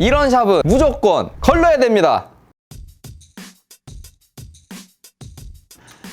이런 샵은 무조건 걸러야 됩니다.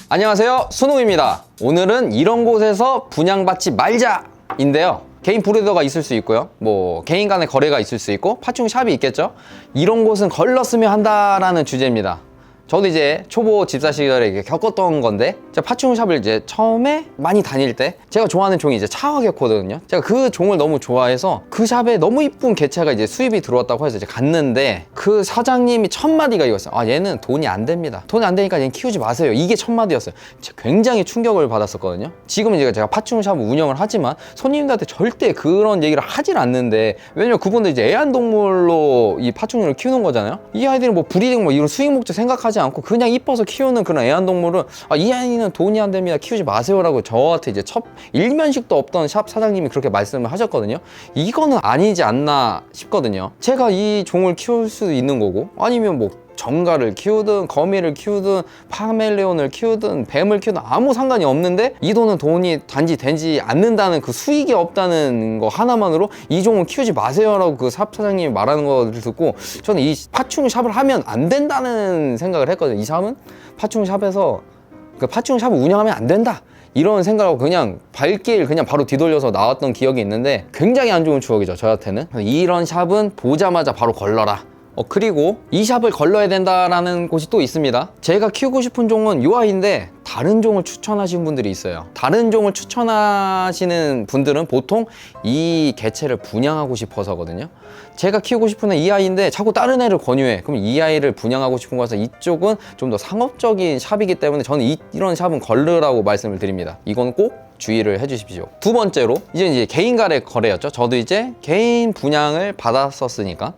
안녕하세요, 순웅입니다. 오늘은 이런 곳에서 분양받지 말자 인데요, 개인 브리더가 있을 수 있고요, 뭐 개인 간의 거래가 있을 수 있고 파충 샵이 있겠죠. 이런 곳은 걸렀으면 한다라는 주제입니다. 저도 이제 초보 집사 시절에 이렇게 겪었던 건데, 제가 파충샵을 이제 처음에 많이 다닐 때 제가 좋아하는 종이 이제 차화개코거든요. 제가 그 종을 너무 좋아해서 그 샵에 너무 이쁜 개체가 이제 수입이 들어왔다고 해서 이제 갔는데, 그 사장님이 첫 마디가 이거였어요. 아, 얘는 돈이 안 됩니다. 돈이 안 되니까 얘는 키우지 마세요. 이게 첫 마디였어요. 굉장히 충격을 받았었거든요. 지금은 이제 제가 파충샵을 운영을 하지만 손님들한테 절대 그런 얘기를 하질 않는데, 왜냐면 그분들 이제 애완동물로 이 파충류를 키우는 거잖아요. 이 아이들은 뭐 브리딩 뭐 이런 수익 목적 생각하지 않고 그냥 이뻐서 키우는 그런 애완동물은, 아, 이 아이는 돈이 안 됩니다, 키우지 마세요라고 저한테 이제 첫 일면식도 없던 샵 사장님이 그렇게 말씀을 하셨거든요. 이거는 아니지 않나 싶거든요. 제가 이 종을 키울 수도 있는 거고, 아니면 뭐 정갈을 키우든 거미를 키우든 파멜레온을 키우든 뱀을 키우든 아무 상관이 없는데, 이 돈이 단지 되지 않는다는, 그 수익이 없다는 거 하나만으로 이 종은 키우지 마세요라고 그 샵 사장님이 말하는 걸 듣고, 저는 이 파충 샵을 하면 안 된다는 생각을 했거든요. 이 샵은 파충 샵에서 그 파충 샵을 운영하면 안 된다, 이런 생각하고 그냥 발길 그냥 바로 뒤돌려서 나왔던 기억이 있는데, 굉장히 안 좋은 추억이죠, 저한테는. 이런 샵은 보자마자 바로 걸러라. 그리고 이 샵을 걸러야 된다라는 곳이 또 있습니다. 제가 키우고 싶은 종은 이 아이인데 다른 종을 추천하시는 분들이 있어요. 다른 종을 추천하시는 분들은 보통 이 개체를 분양하고 싶어서거든요. 제가 키우고 싶은 이 아이인데 자꾸 다른 애를 권유해. 그럼 이 아이를 분양하고 싶은 거라서 이쪽은 좀 더 상업적인 샵이기 때문에 저는 이런 샵은 걸르라고 말씀을 드립니다. 이건 꼭 주의를 해주십시오. 두 번째로, 이제 개인 간의 거래였죠. 저도 이제 개인 분양을 받았었으니까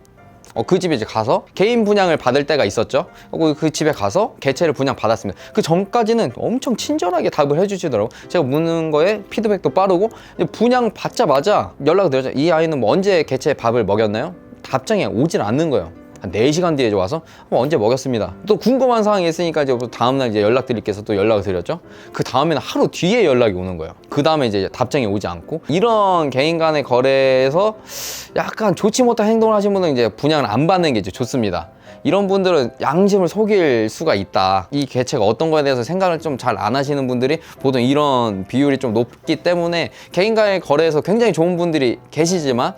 그 집에 이제 가서 개인 분양을 받을 때가 있었죠. 그 집에 가서 개체를 분양 받았습니다. 그 전까지는 엄청 친절하게 답을 해주시더라고요. 제가 묻는 거에 피드백도 빠르고, 분양 받자마자 연락을 드렸죠. 이 아이는 뭐 언제 개체 밥을 먹였나요? 답장이 오질 않는 거예요. 한 4시간 뒤에 와서 언제 먹였습니다. 또 궁금한 사항이 있으니까 이제 다음날 이제 연락드릴게 해서 또 연락을 드렸죠. 그 다음에는 하루 뒤에 연락이 오는 거예요. 그 다음에 이제 답장이 오지 않고, 이런 개인 간의 거래에서 약간 좋지 못한 행동을 하신 분은 이제 분양을 안 받는 게 이제 좋습니다. 이런 분들은 양심을 속일 수가 있다. 이 개체가 어떤 거에 대해서 생각을 좀 잘 안 하시는 분들이 보통 이런 비율이 좀 높기 때문에, 개인 간의 거래에서 굉장히 좋은 분들이 계시지만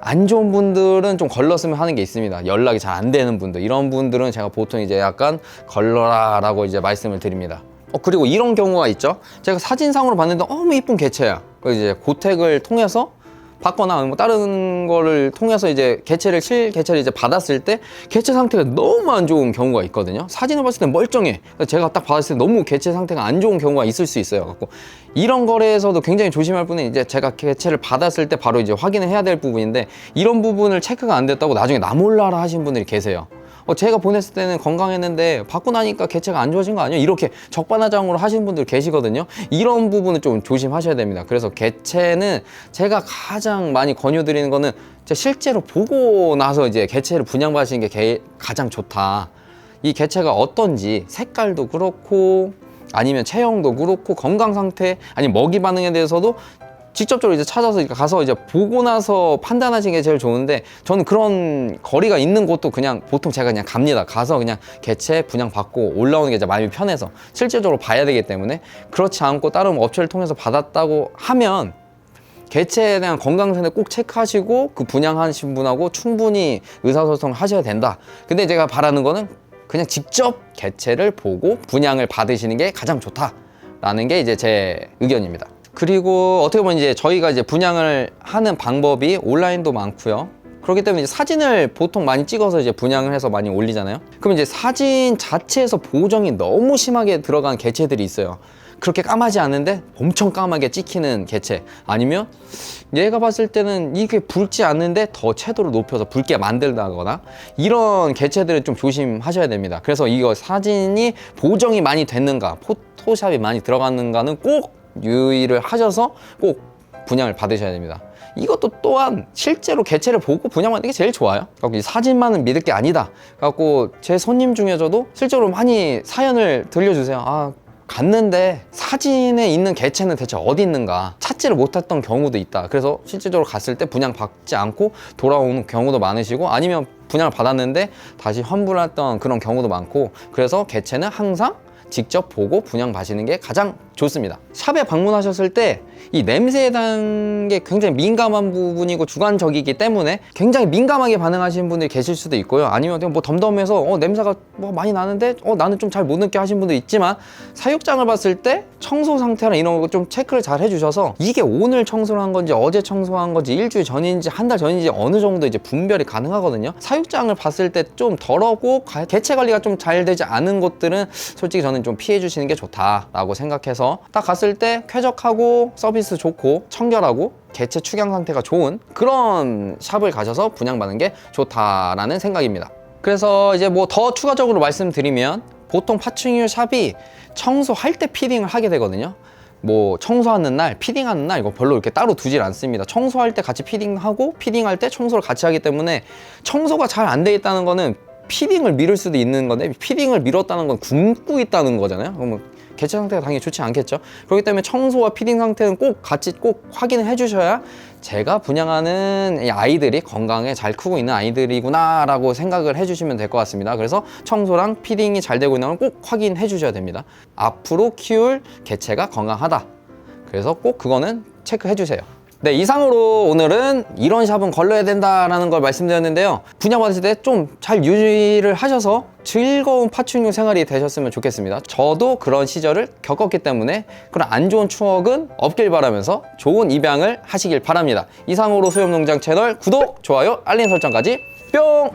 안 좋은 분들은 좀 걸렀으면 하는 게 있습니다. 연락이 잘 안 되는 분들, 이런 분들은 제가 보통 이제 약간 걸러라 라고 이제 말씀을 드립니다. 그리고 이런 경우가 있죠. 제가 사진상으로 봤는데 너무 이쁜 개체야. 그래서 이제 고택을 통해서 받거나 뭐 다른 거를 통해서 이제 개체를 이제 받았을 때 개체 상태가 너무 안 좋은 경우가 있거든요. 사진을 봤을 때 멀쩡해. 제가 딱 받았을 때 너무 개체 상태가 안 좋은 경우가 있을 수 있어요. 갖고 이런 거래에서도 굉장히 조심할 부분은, 이제 제가 개체를 받았을 때 바로 이제 확인을 해야 될 부분인데, 이런 부분을 체크가 안 됐다고 나중에 나 몰라라 하신 분들이 계세요. 제가 보냈을 때는 건강했는데 받고 나니까 개체가 안 좋아진 거 아니에요? 이렇게 적반하장으로 하시는 분들 계시거든요. 이런 부분은 좀 조심하셔야 됩니다. 그래서 개체는 제가 가장 많이 권유드리는 거는, 실제로 보고 나서 이제 개체를 분양받으시는 게 가장 좋다. 이 개체가 어떤지 색깔도 그렇고, 아니면 체형도 그렇고, 건강 상태, 아니면 먹이 반응에 대해서도 직접적으로 이제 찾아서 가서 이제 보고 나서 판단하시는 게 제일 좋은데, 저는 그런 거리가 있는 곳도 그냥 보통 제가 그냥 갑니다. 가서 그냥 개체 분양 받고 올라오는 게 이제 마음이 편해서, 실질적으로 봐야 되기 때문에. 그렇지 않고 다른 업체를 통해서 받았다고 하면 개체에 대한 건강 상태 꼭 체크하시고 그 분양하신 분하고 충분히 의사소통을 하셔야 된다. 근데 제가 바라는 거는 그냥 직접 개체를 보고 분양을 받으시는 게 가장 좋다라는 게 이제 제 의견입니다. 그리고 어떻게 보면 이제 저희가 이제 분양을 하는 방법이 온라인도 많고요. 그렇기 때문에 이제 사진을 보통 많이 찍어서 이제 분양을 해서 많이 올리잖아요. 그럼 이제 사진 자체에서 보정이 너무 심하게 들어간 개체들이 있어요. 그렇게 까마지 않은데 엄청 까맣게 찍히는 개체, 아니면 얘가 봤을 때는 이게 붉지 않는데 더 채도를 높여서 붉게 만들다거나, 이런 개체들은 좀 조심하셔야 됩니다. 그래서 이거 사진이 보정이 많이 됐는가, 포토샵이 많이 들어갔는가는 꼭 유의를 하셔서 꼭 분양을 받으셔야 됩니다. 이것도 또한 실제로 개체를 보고 분양받는 게 제일 좋아요. 그래서 사진만은 믿을 게 아니다. 그래갖고 제 손님 중에서도 실제로 많이 사연을 들려주세요. 갔는데 사진에 있는 개체는 대체 어디 있는가 찾지를 못했던 경우도 있다. 그래서 실질적으로 갔을 때 분양받지 않고 돌아오는 경우도 많으시고, 아니면 분양을 받았는데 다시 환불했던 그런 경우도 많고, 그래서 개체는 항상 직접 보고 분양받으시는 게 가장 좋습니다. 샵에 방문하셨을 때 이 냄새에 대한 게 굉장히 민감한 부분이고 주관적이기 때문에 굉장히 민감하게 반응하시는 분들이 계실 수도 있고요. 아니면 뭐 덤덤해서 냄새가 뭐 많이 나는데 나는 좀 잘 못 느껴 하시는 분도 있지만, 사육장을 봤을 때 청소 상태나 이런 거 좀 체크를 잘 해주셔서 이게 오늘 청소를 한 건지 어제 청소한 건지 일주일 전인지 한 달 전인지 어느 정도 이제 분별이 가능하거든요. 사육장을 봤을 때 좀 더럽고 개체 관리가 좀 잘 되지 않은 곳들은 솔직히 저는 좀 피해 주시는 게 좋다라고 생각해서, 딱 갔을 때 쾌적하고 서비스 좋고 청결하고 개체 축양 상태가 좋은 그런 샵을 가셔서 분양받는 게 좋다라는 생각입니다. 그래서 이제 뭐 더 추가적으로 말씀드리면, 보통 파충류 샵이 청소할 때 피딩을 하게 되거든요. 뭐 청소하는 날, 피딩하는 날 이거 별로 이렇게 따로 두질 않습니다. 청소할 때 같이 피딩하고 피딩할 때 청소를 같이 하기 때문에, 청소가 잘 안 돼 있다는 거는 피딩을 미룰 수도 있는 건데, 피딩을 미뤘다는 건 굶고 있다는 거잖아요. 그러면 개체 상태가 당연히 좋지 않겠죠. 그렇기 때문에 청소와 피딩 상태는 꼭 같이 꼭 확인을 해주셔야 제가 분양하는 이 아이들이 건강에 잘 크고 있는 아이들이구나 라고 생각을 해주시면 될 것 같습니다. 그래서 청소랑 피딩이 잘 되고 있는 걸 꼭 확인해 주셔야 됩니다. 앞으로 키울 개체가 건강하다, 그래서 꼭 그거는 체크해 주세요. 네, 이상으로 오늘은 이런 샵은 걸러야 된다라는 걸 말씀드렸는데요. 분양받으실 때 좀 잘 유지를 하셔서 즐거운 파충류 생활이 되셨으면 좋겠습니다. 저도 그런 시절을 겪었기 때문에 그런 안 좋은 추억은 없길 바라면서 좋은 입양을 하시길 바랍니다. 이상으로 소염농장 채널 구독, 좋아요, 알림 설정까지 뿅!